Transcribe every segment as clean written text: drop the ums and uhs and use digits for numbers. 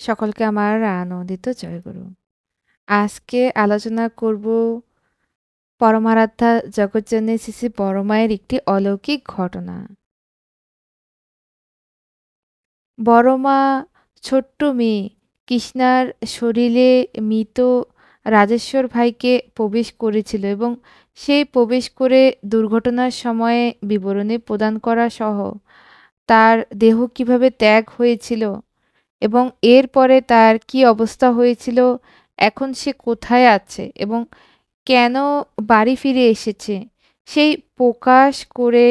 সকলকে আমার আনন্দিত জয়গুরু। আজকে আলোচনা করব পরমারাধ্যা জগজ্জননী শ্রী শ্রী বড়মায়ের একটি অলৌকিক ঘটনা। বড়মা ছোট্ট মেয়ে কৃষ্ণার শরীরে মৃত রাজেশ্বর ভাইকে প্রবেশ করেছিল এবং সেই প্রবেশ করে দুর্ঘটনার সময়ে বিবরণী প্রদান করা সহ তার দেহ কিভাবে ত্যাগ হয়েছিল এবং এরপরে তার কি অবস্থা হয়েছিল, এখন সে কোথায় আছে এবং কেন বাড়ি ফিরে এসেছে, সেই প্রকাশ করে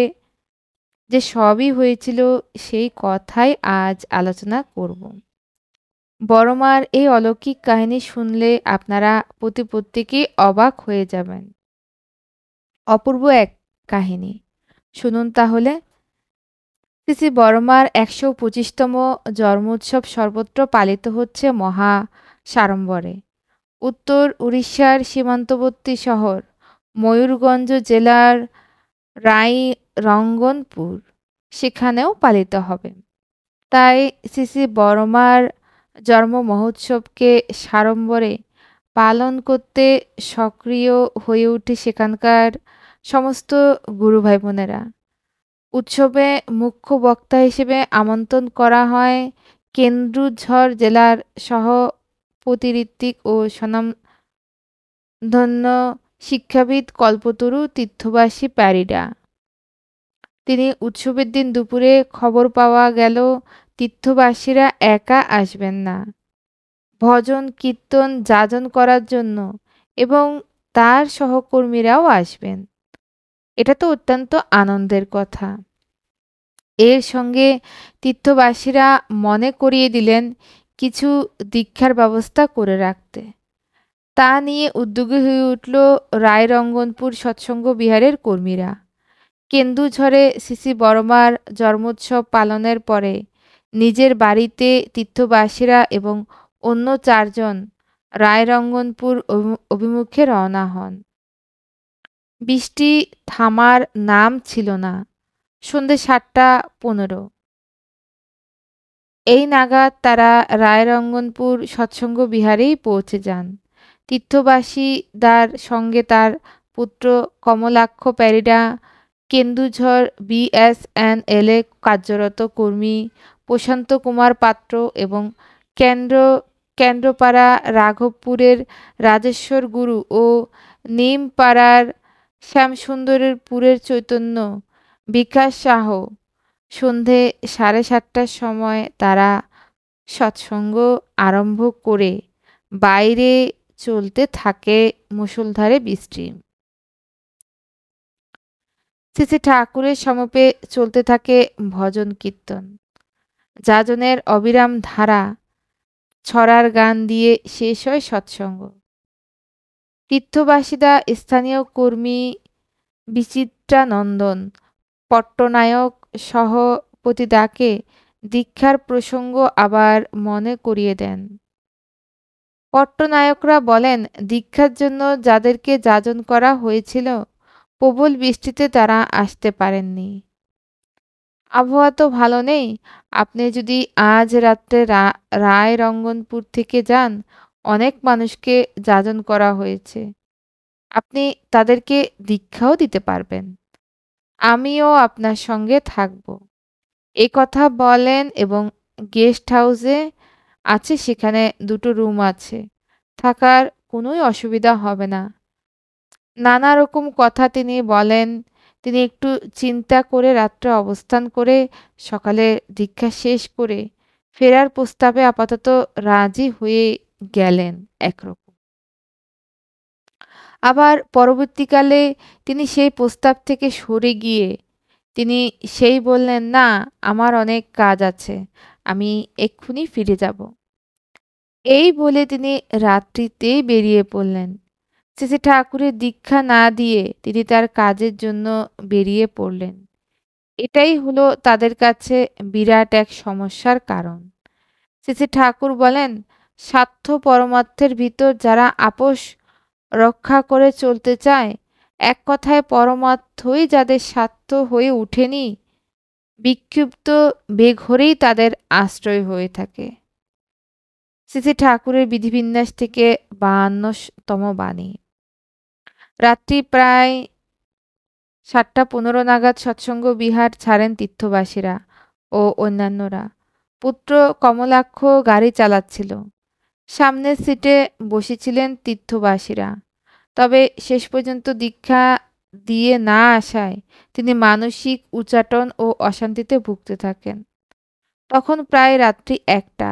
যে সবই হয়েছিল সেই কথাই আজ আলোচনা করব। বড়মার এই অলৌকিক কাহিনী শুনলে আপনারা প্রত্যেকেই অবাক হয়ে যাবেন। অপূর্ব এক কাহিনী, শুনুন তাহলে। শ্রী শ্রী বড়মার ১২৫তম জন্মোৎসব সর্বত্র পালিত হচ্ছে মহা সাড়ম্বরে। উত্তর উড়িষ্যার সীমান্তবর্তী শহর ময়ূরগঞ্জ জেলার রায়রঙ্গনপুর, সেখানেও পালিত হবে। তাই শ্রী শ্রী বড়মার জন্ম মহোৎসবকে সাড়ম্বরে পালন করতে সক্রিয় হয়ে ওঠে সেখানকার সমস্ত গুরু ভাই বোনেরা। উৎসবে মুখ্য বক্তা হিসেবে আমন্ত্রণ করা হয় কেন্দুঝর জেলার সহপতিঋত্বিক ও স্বনামধন্য শিক্ষাবিদ কল্পতরু তীর্থবাসী প্যারিডা। তিনি উৎসবের দিন দুপুরে খবর পাওয়া গেল তীর্থবাসীরা একা আসবেন না, ভজন কীর্তন যাজন করার জন্য এবং তার সহকর্মীরাও আসবেন। এটা তো অত্যন্ত আনন্দের কথা। এর সঙ্গে তীর্থবাসীরা মনে করিয়ে দিলেন কিছু দীক্ষার ব্যবস্থা করে রাখতে। তা নিয়ে উদ্যোগী হয়ে উঠল রায়রঙ্গনপুর সৎসঙ্গ বিহারের কর্মীরা। কেন্দুঝরে শ্রী শ্রী বড়মার জন্মোৎসব পালনের পরে নিজের বাড়িতে তীর্থবাসীরা এবং অন্য ৪ জন রায়রঙ্গনপুর অভিমুখে রওনা হন। বৃষ্টি থামার নাম ছিল না। সন্ধে ৭:১৫ এই নাগাদ তারা রায়রঙ্গনপুর সৎসঙ্গ বিহারেই পৌঁছে যান। তীর্থবাসীদার সঙ্গে তার পুত্র কমলাক্ষ প্যারিডা, কেন্দুঝর বিএসএনএলে কার্যরত কর্মী প্রশান্ত কুমার পাত্র এবং কেন্দ্রপাড়া রাঘবপুরের রাজেশ্বর গুরু ও নিমপাড়ার শ্যামসুন্দরপুরের চৈতন্য বিকাশ সাহ। সন্ধে ৭:৩০টার সময় তারা সৎসঙ্গ আরম্ভ করে বাইরে চলতে থাকে মুষলধারে বৃষ্টি। শ্রী শ্রী ঠাকুরের সমপে চলতে থাকে ভজন কীর্তন, যাজনের অবিরাম ধারা, ছড়ার গান দিয়ে শেষ হয় সৎসঙ্গ। তীর্থবাসীরা স্থানীয় কর্মী বিচিত্রানন্দন পট্টনায়ক সহপতিদাকে দীক্ষার প্রসঙ্গ আবার মনে করিয়ে দেন। পট্টনায়করা বলেন, দীক্ষার জন্য যাদেরকে যাজন করা হয়েছিল প্রবল বৃষ্টিতে তারা আসতে পারেননি। আবহাওয়া তো ভালো নেই, আপনি যদি আজ রাত্রে রায়রঙ্গনপুর থেকে যান, অনেক মানুষকে যাজন করা হয়েছে, আপনি তাদেরকে দীক্ষাও দিতে পারবেন। আমিও আপনার সঙ্গে থাকব। এ কথা বলেন এবং গেস্ট হাউসে আছে, সেখানে 2টো রুম আছে, থাকার কোনোই অসুবিধা হবে না। নানা রকম কথা তিনি বলেন। তিনি একটু চিন্তা করে রাত্রে অবস্থান করে সকালে দীক্ষা শেষ করে ফেরার প্রস্তাবে আপাতত রাজি হয়ে গেলেন একরকম। আবার পরবর্তীকালে তিনি সেই প্রস্তাব থেকে সরে গিয়ে তিনি বললেন, না, আমার অনেক কাজ আছে, আমি এক্ষুনি ফিরে যাব। এই বলে তিনি রাত্রিতেই বেরিয়ে পড়লেন। শ্রী শ্রী ঠাকুরের দীক্ষা না দিয়ে তিনি তার কাজের জন্য বেরিয়ে পড়লেন। এটাই হলো তাদের কাছে বিরাট এক সমস্যার কারণ। শ্রী শ্রী ঠাকুর বলেন, স্বার্থ পরমার্থের ভিতর যারা আপোষ রক্ষা করে চলতে চায়, এক কথায় পরমার্থই যাদের স্বার্থ হয়ে ওঠেনি, বিক্ষিপ্ত বেঘোরেই তাদের আশ্রয় হয়ে থাকে। শ্রী ঠাকুরের বিধিবিন্যাস থেকে 52তম বাণী। রাত্রি প্রায় 7:15 নাগাদ সৎসঙ্গ বিহার ছাড়েন তীর্থবাসীরা ও অন্যান্যরা। পুত্র কমলাক্ষ গাড়ি চালাচ্ছিল। সামনের সিটে বসেছিলেন তীর্থবাসীরা। তবে শেষ পর্যন্ত দীক্ষা দিয়ে না আসায় তিনি মানসিক উচাটন ও অশান্তিতে ভুগতে থাকেন। তখন প্রায় রাত্রি 1টা।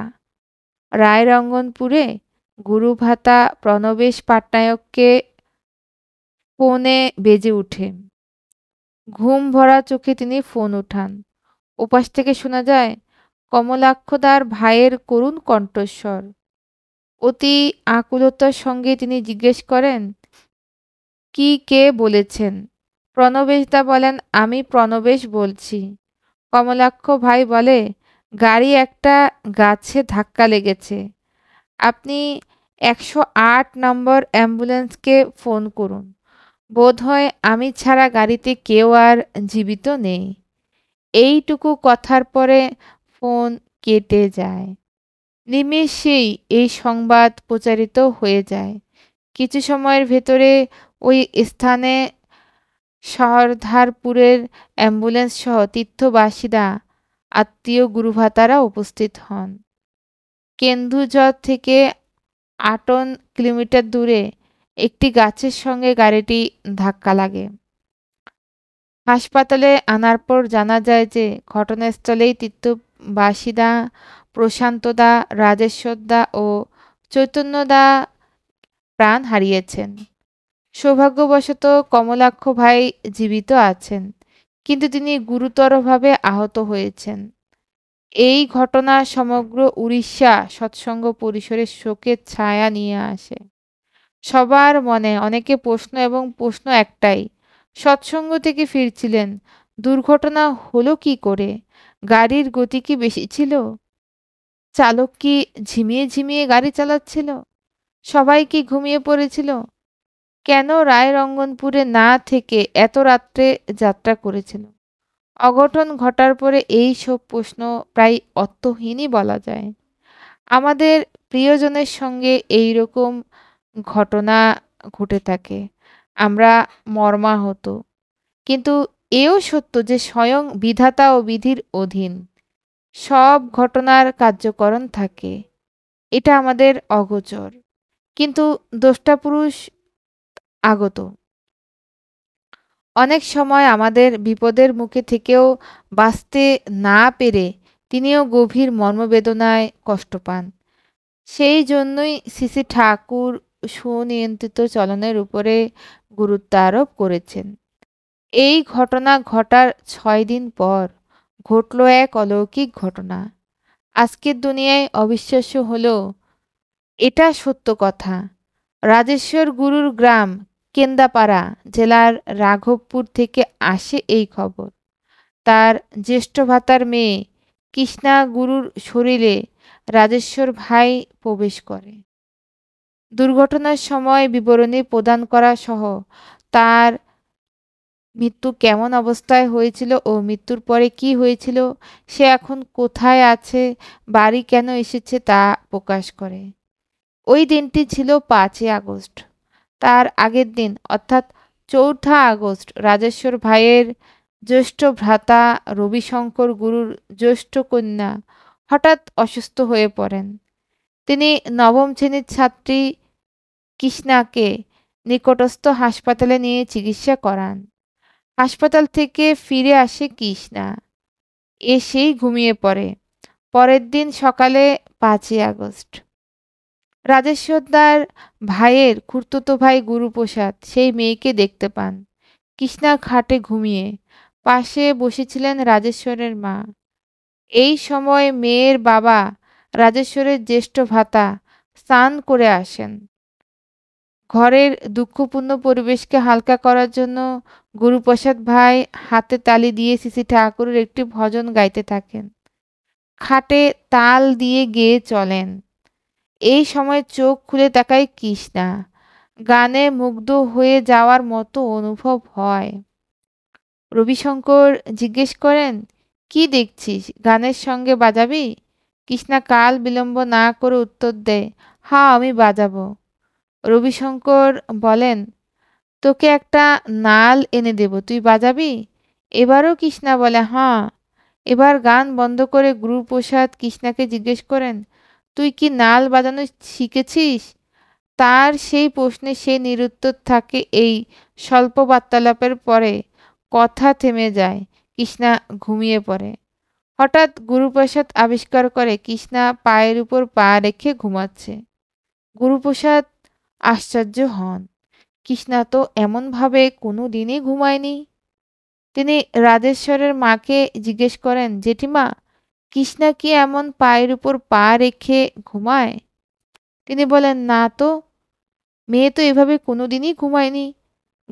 রায়রঙ্গনপুরে গুরুভ্রাতা প্রণবেশ পাটনায়ককে ফোনে বেজে উঠে। ঘুম ভরা চোখে তিনি ফোন উঠান। ওপাশ থেকে শোনা যায় কমলাক্ষদার ভাইয়ের করুণ কণ্ঠস্বর। অতি আকুলতার সঙ্গে তিনি জিজ্ঞেস করেন, কি কে বলেছেন? প্রণবেশদা বলেন, আমি প্রণবেশ বলছি। কমলাক্ষ ভাই বলে, গাড়ি একটা গাছে ধাক্কা লেগেছে। আপনি 108 নম্বর অ্যাম্বুলেন্সকে ফোন করুন। বোধহয় আমি ছাড়া গাড়িতে কেউ আর জীবিত নেই। এইটুকু কথার পরে ফোন কেটে যায়। নিমেষেই এই সংবাদ প্রচারিত হয়ে যায়। কিছু সময়ের ভেতরে ওই স্থানে সরদারপুরের অ্যাম্বুলেন্স সহ তীর্থবাসীরা, আত্মীয় গুরুভ্রাতারা উপস্থিত হন। কেন্দুঝর থেকে 58 কিলোমিটার দূরে একটি গাছের সঙ্গে গাড়িটি ধাক্কা লাগে। হাসপাতালে আনার পর জানা যায় যে ঘটনাস্থলেই তীর্থবাসীদা, প্রশান্তদা, রাজেশ্বরদা ও চৈতন্যদা প্রাণ হারিয়েছেন। সৌভাগ্যবশত কমলাক্ষ ভাই জীবিত আছেন, কিন্তু তিনি গুরুতরভাবে আহত হয়েছেন। এই ঘটনা সমগ্র উড়িষ্যা সৎসঙ্গ পরিসরে শোকের ছায়া নিয়ে আসে। সবার মনে অনেকে প্রশ্ন, এবং প্রশ্ন একটাই, সৎসঙ্গ থেকে ফিরছিলেন, দুর্ঘটনা হলো কি করে? গাড়ির গতি কি বেশি ছিল? চালক কি ঝিমিয়ে ঝিমিয়ে গাড়ি চালাচ্ছিল? সবাই কি ঘুমিয়ে পড়েছিল? কেন রায়রঙ্গনপুরে না থেকে এত রাত্রে যাত্রা করেছিল? অঘটন ঘটার পরে এই সব প্রশ্ন প্রায় অর্থহীনই বলা যায়। আমাদের প্রিয়জনের সঙ্গে এই রকম ঘটনা ঘটে থাকে, আমরা মর্মাহত। কিন্তু এও সত্য যে স্বয়ং বিধাতা ও বিধির অধীন সব ঘটনার কার্যকরণ থাকে। এটা আমাদের অগোচর, কিন্তু দ্রষ্টা পুরুষ আগত। অনেক সময় আমাদের বিপদের মুখে থেকেও বাঁচতে না পেরে তিনিও গভীর মর্মবেদনায় কষ্ট পান। সেই জন্যই শ্রী ঠাকুর সুনিয়ন্ত্রিত চলনের উপরে গুরুত্ব আরোপ করেছেন। এই ঘটনা ঘটার 6 দিন পর ঘটল এক অলৌকিক ঘটনা। আজকের দুনিয়ায় অবিশ্বাস্য হলেও এটা সত্য কথা। রাজেশ্বর গুরুর গ্রাম কেন্দাপাড়া জেলার রাঘবপুর থেকে আসে এই খবর। তার জ্যেষ্ঠ ভ্রাতার মেয়ে কৃষ্ণা গুরুর শরীরে রাজেশ্বর ভাই প্রবেশ করে। দুর্ঘটনার সময় বিবরণী প্রদান করা সহ তার মৃত্যু কেমন অবস্থায় হয়েছিল ও মৃত্যুর পরে কি হয়েছিল, সে এখন কোথায় আছে, বাড়ি কেন এসেছে তা প্রকাশ করে। ওই দিনটি ছিল 5ই আগস্ট। তার আগের দিন অর্থাৎ 4থা আগস্ট রাজেশ্বর ভাইয়ের জ্যেষ্ঠ ভ্রাতা রবিশঙ্কর গুরুর জ্যেষ্ঠ কন্যা হঠাৎ অসুস্থ হয়ে পড়েন। তিনি নবম শ্রেণীর ছাত্রী কৃষ্ণাকে নিকটস্থ হাসপাতালে নিয়ে চিকিৎসা করান। হাসপাতাল থেকে ফিরে আসে কৃষ্ণা, এসেই ঘুমিয়ে পড়ে। পরের দিন সকালে 5ই আগস্ট রাজেশ্বরদার ভাইয়ের খুড়তুতো ভাই গুরুপ্রসাদ সেই মেয়েকে দেখতে পান। কৃষ্ণা খাটে ঘুমিয়ে, পাশে বসেছিলেন রাজেশ্বরের মা। এই সময় মেয়ের বাবা রাজেশ্বরের জ্যেষ্ঠ ভ্রাতা স্নান করে আসেন। ঘরের দুঃখপূর্ণ পরিবেশকে হালকা করার জন্য গুরুপ্রসাদ ভাই হাতে তালি দিয়ে শ্রী ঠাকুরের একটি ভজন গাইতে থাকেন। খাটে তাল দিয়ে গেয়ে চলেন। এই সময় চোখ খুলে তাকায় কৃষ্ণা। গানে মুগ্ধ হয়ে যাওয়ার মতো অনুভব হয়। রবিশঙ্কর জিজ্ঞেস করেন, কি দেখছিস, গানের সঙ্গে বাজাবি? কৃষ্ণা কাল বিলম্ব না করে উত্তর দেয়, হ্যাঁ আমি বাজাবো। রবিশঙ্কর বলেন, তোকে একটা নাল এনে দেব, তুই বাজাবি? এবারও কৃষ্ণা বলে, হ্যাঁ। এবার গান বন্ধ করে গুরুপ্রসাদ কৃষ্ণাকে জিজ্ঞেস করেন, তুই কি নাল বাজানো শিখেছিস? তার সেই প্রশ্নে সে নিরুত্তর থাকে। এই স্বল্প বার্তালাপের পরে কথা থেমে যায়। কৃষ্ণা ঘুমিয়ে পড়ে। হঠাৎ গুরুপ্রসাদ আবিষ্কার করে কৃষ্ণা পায়ের উপর পা রেখে ঘুমাচ্ছে। গুরুপ্রসাদ আশ্চর্য হন। কৃষ্ণা তো এমনভাবে কোনো দিনই ঘুমায়নি। তিনি রাজেশ্বরের মাকে জিজ্ঞেস করেন, জেঠিমা, কৃষ্ণা কি এমন পায়ের উপর পা রেখে ঘুমায়? তিনি বলেন, না তো, মেয়ে তো এভাবে কোনোদিনই ঘুমায়নি।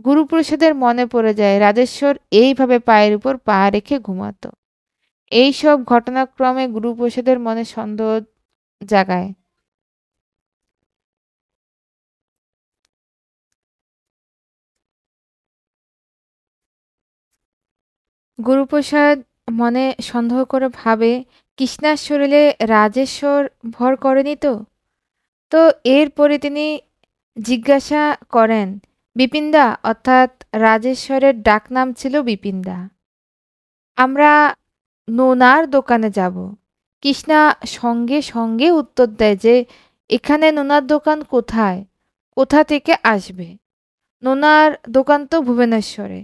গুরুপ্রসাদের মনে পড়ে যায় রাজেশ্বর এইভাবে পায়ের উপর পা রেখে ঘুমাতো। এই সব ঘটনাক্রমে গুরুপ্রসাদের মনে সন্দেহ জাগায়। গুরুপ্রসাদ মনে সন্দেহ করে ভাবে, কৃষ্ণার শরীরে রাজেশ্বর ভর করেনি তো? তো এরপরে তিনি জিজ্ঞাসা করেন, বিপিনদা, অর্থাৎ রাজেশ্বরের ডাকনাম ছিল বিপিনদা, আমরা নোনার দোকানে যাব। কৃষ্ণা সঙ্গে সঙ্গে উত্তর দেয় যে, এখানে নোনার দোকান কোথায়, কোথা থেকে আসবে? নোনার দোকান তো ভুবনেশ্বরে।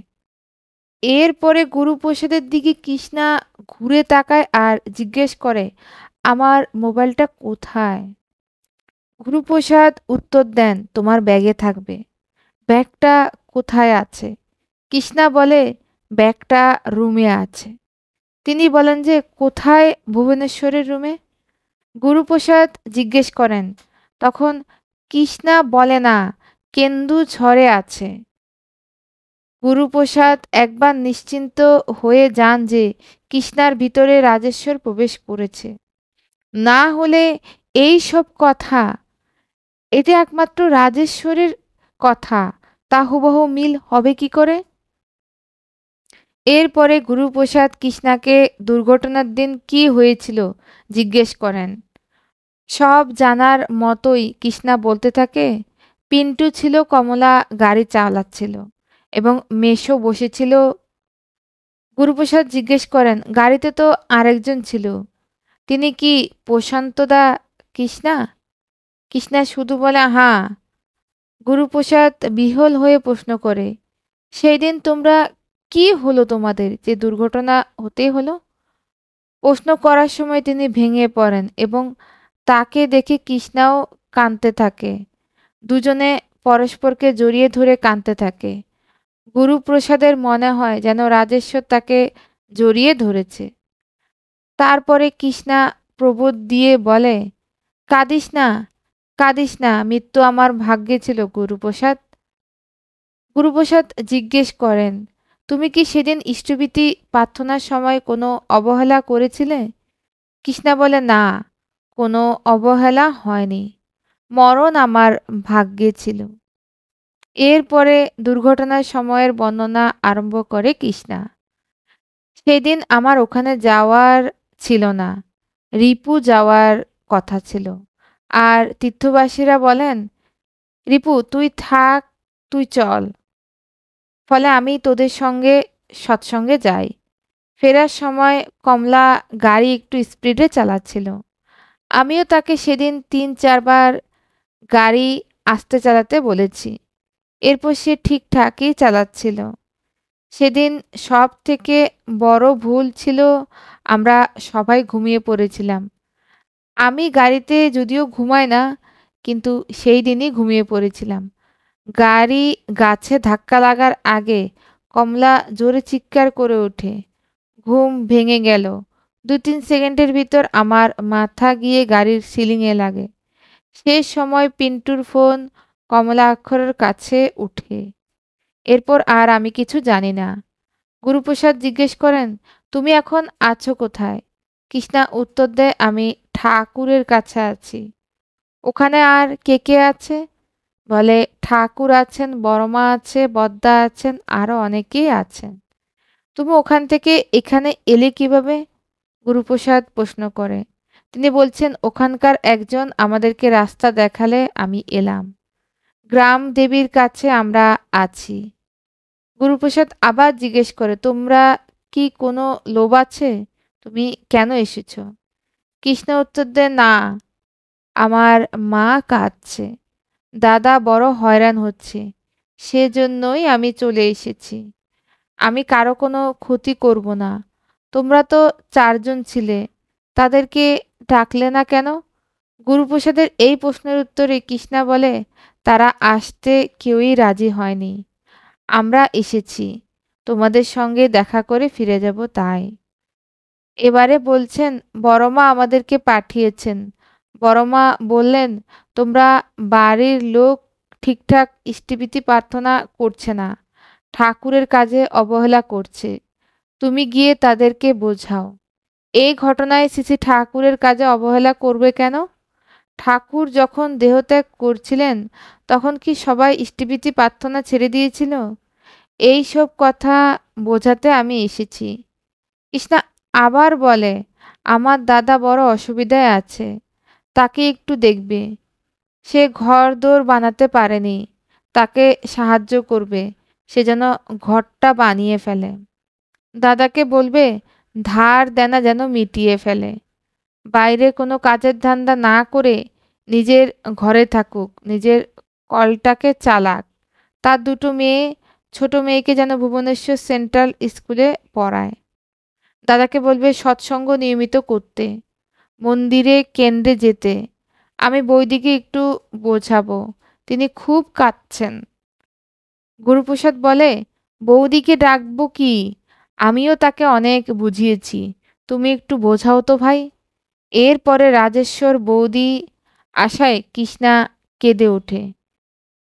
এরপরে গুরুপ্রসাদের দিকে কৃষ্ণা ঘুরে তাকায় আর জিজ্ঞেস করে, আমার মোবাইলটা কোথায়? গুরুপ্রসাদ উত্তর দেন, তোমার ব্যাগে থাকবে। ব্যাগটা কোথায় আছে? কৃষ্ণা বলে, ব্যাগটা রুমে আছে। তিনি বলেন যে, কোথায় ভুবনেশ্বরের রুমে? গুরুপ্রসাদ জিজ্ঞেস করেন। তখন কৃষ্ণা বলে, না, কেন্দুঝড়ে আছে। গুরুপ্রসাদ একবার নিশ্চিন্ত হয়ে যান যে কৃষ্ণার ভিতরে রাজেশ্বর প্রবেশ করেছে। না হলে এই সব কথা, এটা একমাত্র রাজেশ্বরের কথা, তা হুবহু মিল হবে কি করে? এরপরে গুরুপ্রসাদ কৃষ্ণাকে দুর্ঘটনার দিন কি হয়েছিল জিজ্ঞেস করেন। সব জানার মতোই কৃষ্ণা বলতে থাকে, পিন্টু ছিল, কমলা গাড়ি চালাচ্ছিল এবং মেশো বসেছিল। গুরুপ্রসাদ জিজ্ঞেস করেন, গাড়িতে তো আরেকজন ছিল, তিনি কি প্রশান্তদা কৃষ্ণা? কৃষ্ণা শুধু বলে, হ্যাঁ। গুরুপ্রসাদ বিহ্বল হয়ে প্রশ্ন করে, সেই দিন তোমরা কি হলো তোমাদের যে দুর্ঘটনা হতে হলো? প্রশ্ন করার সময় তিনি ভেঙে পড়েন এবং তাকে দেখে কৃষ্ণাও কাঁদতে থাকে। দুজনে পরস্পরকে জড়িয়ে ধরে কাঁদতে থাকে। গুরুপ্রসাদের মনে হয় যেন রাজেশ্বর তাকে জড়িয়ে ধরেছে। তারপরে কৃষ্ণা প্রবোধ দিয়ে বলে, কাঁদিস না, কাঁদিস না, মৃত্যু আমার ভাগ্যে ছিল গুরুপ্রসাদ। গুরুপ্রসাদ জিজ্ঞেস করেন, তুমি কি সেদিন ইষ্টভীতি প্রার্থনার সময় কোনো অবহেলা করেছিলে? কৃষ্ণা বলে, না, কোনো অবহেলা হয়নি, মরণ আমার ভাগ্যে ছিল। এরপরে দুর্ঘটনার সময়ের বর্ণনা আরম্ভ করে কৃষ্ণা। সেদিন আমার ওখানে যাওয়ার ছিল না, রিপু যাওয়ার কথা ছিল। আর তীর্থবাসীরা বলেন, রিপু তুই থাক, তুই চল। ফলে আমি তোদের সঙ্গে সৎসঙ্গে যাই। ফেরার সময় কমলা গাড়ি একটু স্পিডে চালাচ্ছিল। আমিও তাকে সেদিন ৩-৪ বার গাড়ি আস্তে চালাতে বলেছি। এরপর সে ঠিকঠাকই চালাচ্ছিল। সেদিন সব থেকে বড় ভুল ছিল, আমরা সবাই ঘুমিয়ে পড়েছিলাম। আমি গাড়িতে যদিও ঘুমাই না, কিন্তু সেই দিনই ঘুমিয়ে পড়েছিলাম। গাড়ি গাছে ধাক্কা লাগার আগে কমলা জোরে চিৎকার করে ওঠে। ঘুম ভেঙে গেল। ২-৩ সেকেন্ডের ভিতর আমার মাথা গিয়ে গাড়ির সিলিংয়ে লাগে। শেষ সময় পিন্টুর ফোন কমলা অক্ষরের কাছে উঠে। এরপর আর আমি কিছু জানি না। গুরুপ্রসাদ জিজ্ঞেস করেন, তুমি এখন আছো কোথায়? কৃষ্ণা উত্তর দেয়, আমি ঠাকুরের কাছে আছি। ওখানে আর কে কে আছে? বলে, ঠাকুর আছেন, বড়মা আছে, বদ্দা আছেন, আরও অনেকেই আছেন। তুমি ওখান থেকে এখানে এলে কিভাবে? গুরুপ্রসাদ প্রশ্ন করে। তিনি বলছেন, ওখানকার একজন আমাদেরকে রাস্তা দেখালে আমি এলাম। গ্রাম দেবীর কাছে আমরা আছি। গুরুপ্রসাদ আবার জিজ্ঞেস করে, তোমরা কি কোনো লোভ আছে? তুমি কেন এসেছ? কৃষ্ণ উত্তর দেয়, না, আমার মা কাঁদছে, দাদা বড় হয়রান হচ্ছে, সেজন্যই আমি চলে এসেছি। আমি কারো কোনো ক্ষতি করব না। তোমরা তো 4 জন ছিলে, তাদেরকে ডাকলে না কেন? গুরুপ্রসাদের এই প্রশ্নের উত্তরে কৃষ্ণা বলে, তারা আসতে কেউই রাজি হয়নি। আমরা এসেছি, তোমাদের সঙ্গে দেখা করে ফিরে যাব তাই। এবারে বলছেন, বড়মা আমাদেরকে পাঠিয়েছেন। বড়মা বললেন, তোমরা বাড়ির লোক ঠিকঠাক ইষ্টভৃতি প্রার্থনা করছে না, ঠাকুরের কাজে অবহেলা করছে। তুমি গিয়ে তাদেরকে বোঝাও। এই ঘটনায় শ্রী ঠাকুরের কাজে অবহেলা করবে কেন? ঠাকুর যখন দেহত্যাগ করছিলেন তখন কি সবাই ইষ্টভৃতি প্রার্থনা ছেড়ে দিয়েছিল? এই সব কথা বোঝাতে আমি এসেছি। কৃষ্ণা আবার বলে, আমার দাদা বড় অসুবিধায় আছে, তাকে একটু দেখবে। সে ঘর-দোর বানাতে পারেনি, তাকে সাহায্য করবে, সে যেন ঘরটা বানিয়ে ফেলে। দাদাকে বলবে ধার দেনা যেন মিটিয়ে ফেলে। বাইরে কোনো কাজের ধান্দা না করে নিজের ঘরে থাকুক, নিজের কলটাকে চালাক। তার 2টো মেয়ে, ছোট মেয়েকে যেন ভুবনেশ্বর সেন্ট্রাল স্কুলে পড়ায়। দাদাকে বলবে সৎসঙ্গ নিয়মিত করতে, মন্দিরে কেন্দ্রে যেতে। আমি বৌদিকে একটু বোঝাবো, তিনি খুব কাঁদছেন। গুরুপ্রসাদ বলে, বৌদিকে ডাকবো কি? আমিও তাকে অনেক বুঝিয়েছি, তুমি একটু বোঝাও তো ভাই। এরপরে রাজেশ্বর বৌদি আশায় কৃষ্ণা কেঁদে ওঠে।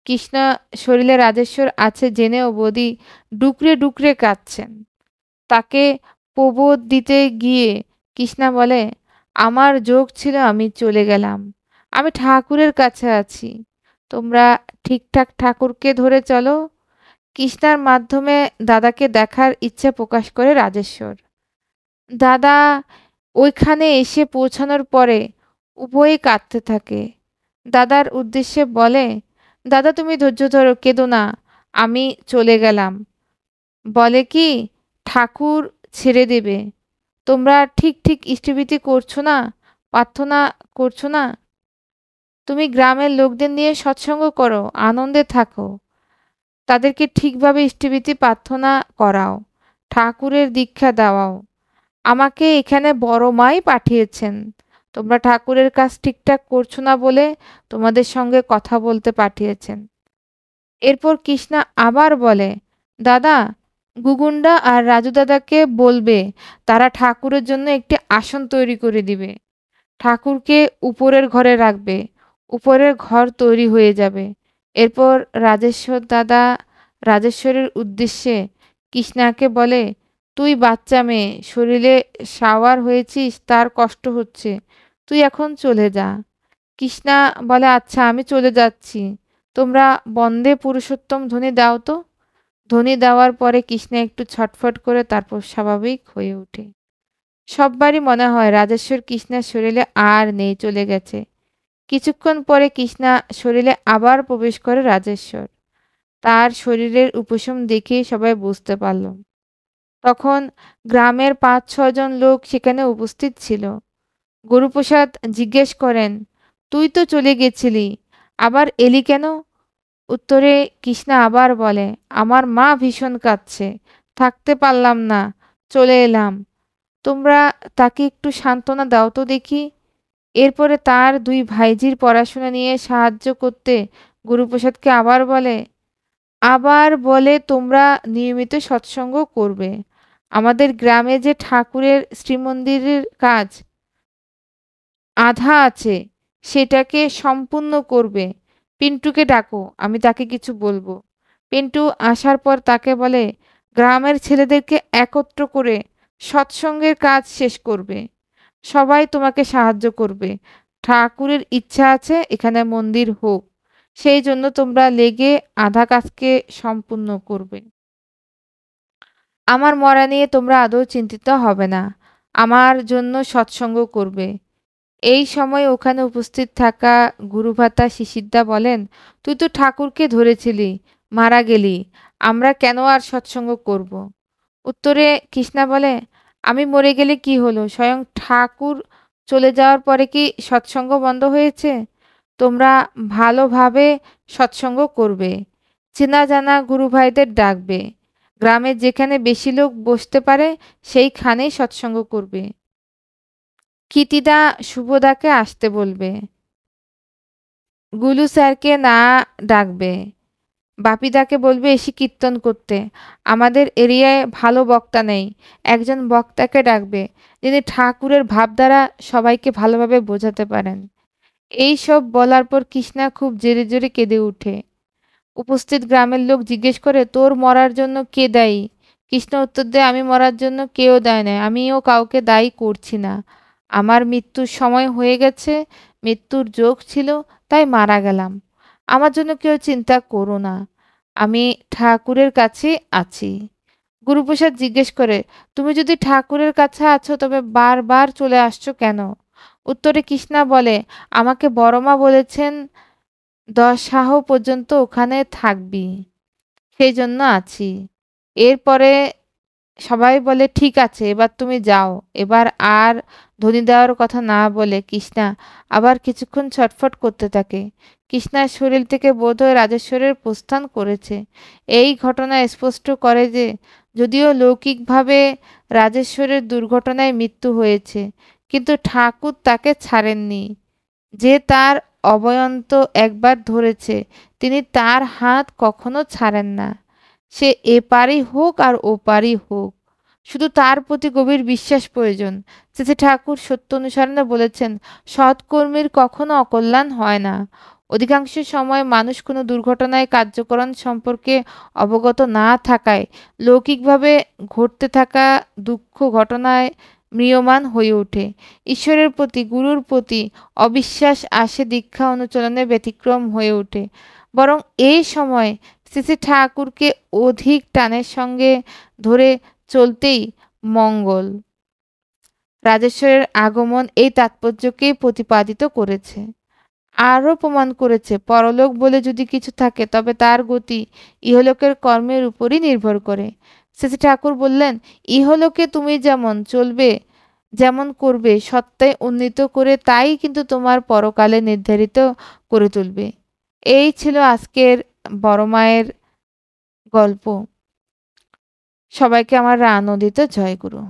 কৃষ্ণা শরীরে রাজেশ্বর আছে জেনেও বৌদি ডুকরে ডুকরে কাঁদছেন। তাকে প্রবোধ দিতে গিয়ে কৃষ্ণা বলে, আমার যোগ ছিল, আমি চলে গেলাম, আমি ঠাকুরের কাছে আছি, তোমরা ঠিকঠাক ঠাকুরকে ধরে চলো। কৃষ্ণার মাধ্যমে দাদাকে দেখার ইচ্ছা প্রকাশ করে রাজেশ্বর। দাদা ওইখানে এসে পৌঁছানোর পরে উভয়েই কাঁদতে থাকে। দাদার উদ্দেশ্যে বলে, দাদা তুমি ধৈর্য ধরো, কেঁদো না, আমি চলে গেলাম। বলে কি, ঠাকুর ছেড়ে দেবে। তোমরা ঠিক ঠিক ইষ্টভৃতি করছো না, প্রার্থনা করছো না। তুমি গ্রামের লোকদের নিয়ে সৎসঙ্গ করো, আনন্দে থাকো, তাদেরকে ঠিকভাবে ইষ্টভৃতি প্রার্থনা করাও, ঠাকুরের দীক্ষা দেওয়াও। আমাকে এখানে বড় মাই পাঠিয়েছেন। তোমরা ঠাকুরের কাজ ঠিকঠাক করছো না বলে তোমাদের সঙ্গে কথা বলতে পাঠিয়েছেন। এরপর কৃষ্ণা আবার বলে, দাদা গুগুন্ডা আর রাজু দাদাকে বলবে তারা ঠাকুরের জন্য একটি আসন তৈরি করে দিবে। ঠাকুরকে উপরের ঘরে রাখবে, উপরের ঘর তৈরি হয়ে যাবে। এরপর রাজেশ্বর দাদা রাজেশ্বরের উদ্দেশ্যে কৃষ্ণাকে বলে, তুই বাচ্চা মেয়ে, শরীরে সাওয়ার হয়েছিস, তার কষ্ট হচ্ছে, তুই এখন চলে যা। কৃষ্ণা বলে, আচ্ছা আমি চলে যাচ্ছি, তোমরা বন্দে পুরুষোত্তম ধ্বনি দাও তো। ধ্বনি দেওয়ার পরে কৃষ্ণা একটু ছটফট করে তারপর স্বাভাবিক হয়ে ওঠে। সববারই মনে হয় রাজেশ্বর কৃষ্ণার শরীরে আর নেই, চলে গেছে। কিছুক্ষণ পরে কৃষ্ণা শরীরে আবার প্রবেশ করে রাজেশ্বর। তার শরীরের উপশম দেখে সবাই বুঝতে পারল। তখন গ্রামের 5-6 জন লোক সেখানে উপস্থিত ছিল। গুরুপ্রসাদ জিজ্ঞেস করেন, তুই তো চলে গেছিলি, আবার এলি কেন? উত্তরে কৃষ্ণা আবার বলে, আমার মা ভীষণ কাঁদছে, থাকতে পারলাম না, চলে এলাম। তোমরা তাকে একটু সান্ত্বনা দাও তো দেখি। এরপরে তার 2 ভাইঝির পড়াশোনা নিয়ে সাহায্য করতে গুরুপ্রসাদকে আবার বলে তোমরা নিয়মিত সৎসঙ্গ করবে। আমাদের গ্রামে যে ঠাকুরের শ্রীমন্দিরের কাজ আধা আছে, সেটাকে সম্পূর্ণ করবে। পিন্টুকে ডাকো, আমি তাকে কিছু বলবো। পিন্টু আসার পর তাকে বলে, গ্রামের ছেলেদেরকে একত্র করে সৎসঙ্গের কাজ শেষ করবে। সবাই তোমাকে সাহায্য করবে। ঠাকুরের ইচ্ছা আছে এখানে মন্দির হোক, সেই জন্য তোমরা লেগে আধা কাজকে সম্পূর্ণ করবে। আমার মরা নিয়ে তোমরা আদৌ চিন্তিত হবে না, আমার জন্য সৎসঙ্গ করবে। এই সময় ওখানে উপস্থিত থাকা গুরুভাতা শিশিরদা বলেন, তুই তো ঠাকুরকে ধরেছিলি, মারা গেলি, আমরা কেন আর সৎসঙ্গ করব? উত্তরে কৃষ্ণা বলে, আমি মরে গেলে কি হলো, স্বয়ং ঠাকুর চলে যাওয়ার পরে কি সৎসঙ্গ বন্ধ হয়েছে? তোমরা ভালোভাবে সৎসঙ্গ করবে, চেনা জানা গুরু ভাইদের ডাকবে, গ্রামে যেখানে বেশি লোক বসতে পারে সেইখানেই সৎসঙ্গ করবে, ক্ষিতিদা শুভদাকে আসতে বলবে, গুলু স্যারকে না ডাকবে, বাপিদাকে বলবে এসে কীর্তন করতে। আমাদের এরিয়ায় ভালো বক্তা নেই, একজন বক্তাকে ডাকবে যিনি ঠাকুরের ভাবধারা সবাইকে ভালোভাবে বোঝাতে পারেন। এই সব বলার পর কৃষ্ণা খুব জোরে জোরে কেঁদে ওঠে। উপস্থিত গ্রামের লোক জিজ্ঞেস করে, তোর মরার জন্য কে দায়ী? কৃষ্ণ উত্তর দেয়, আমি মরার জন্য কেউ দায় না, আমিও কাউকে দায়ী করছি না। আমার মৃত্যুর সময় হয়ে গেছে, মৃত্যুর যোগ ছিল, তাই মারা গেলাম। আমার জন্য কেউ চিন্তা করো না, আমি ঠাকুরের কাছে আছি। গুরুপ্রসাদ জিজ্ঞেস করে, তুমি যদি ঠাকুরের কাছে আছো তবে বারবার চলে আসছো কেন? উত্তরে কৃষ্ণা বলে, আমাকে বড়মা বলেছেন 10 সাহ পর্যন্ত ওখানে থাকবি, সেই জন্য আছি। এরপরে সবাই বলে, ঠিক আছে, এবার তুমি যাও। এবার আর ধ্বনি দেওয়ার কথা না বলে কৃষ্ণা আবার কিছুক্ষণ ছটফট করতে থাকে। কৃষ্ণার শরীর থেকে বোধহয় রাজেশ্বরের প্রস্থান করেছে। এই ঘটনা স্পষ্ট করে যে যদিও লৌকিকভাবে রাজেশ্বরের দুর্ঘটনায় মৃত্যু হয়েছে, কিন্তু ঠাকুর তাকে ছাড়েননি। যে তার অবয়ন্ত একবার ধরেছে, তিনি তার হাত কখনো ছাড়েন না। সে এপারই হোক আর ওপারই হোক, শুধু তার প্রতি গভীর বিশ্বাস প্রয়োজন। শ্রী ঠাকুর সত্য অনুসরণে বলেছেন, সৎকর্মীর কখনো অকল্যাণ হয় না। অধিকাংশ সময় মানুষ কোনো দুর্ঘটনায় কার্যকরণ সম্পর্কে অবগত না থাকায় লৌকিকভাবে ঘটতে থাকা দুঃখ ঘটনায় ম্রিয়মাণ হয়ে ওঠে। ঈশ্বরের প্রতি, গুরুর প্রতি অবিশ্বাস আসে দীক্ষা অনুচলনে ব্যতিক্রম হয়ে ওঠে। বরং এই সময় শ্রী ঠাকুরকে অধিক টানের সঙ্গে ধরে চলতেই মঙ্গল। রাজেশ্বরের আগমন এই তাৎপর্যকেই প্রতিপাদিত করেছে। আরও প্রমাণ করেছে, পরলোক বলে যদি কিছু থাকে তবে তার গতি ইহলোকের কর্মের উপরই নির্ভর করে। শ্রী ঠাকুর বললেন, ইহলোকে তুমি যেমন চলবে, যেমন করবে, সত্তায় উন্নীত করে তাই কিন্তু তোমার পরকালে নির্ধারিত করে তুলবে। এই ছিল আজকের বড় মায়ের গল্প। সবাইকে আমার আনন্দিত জয়গুরু।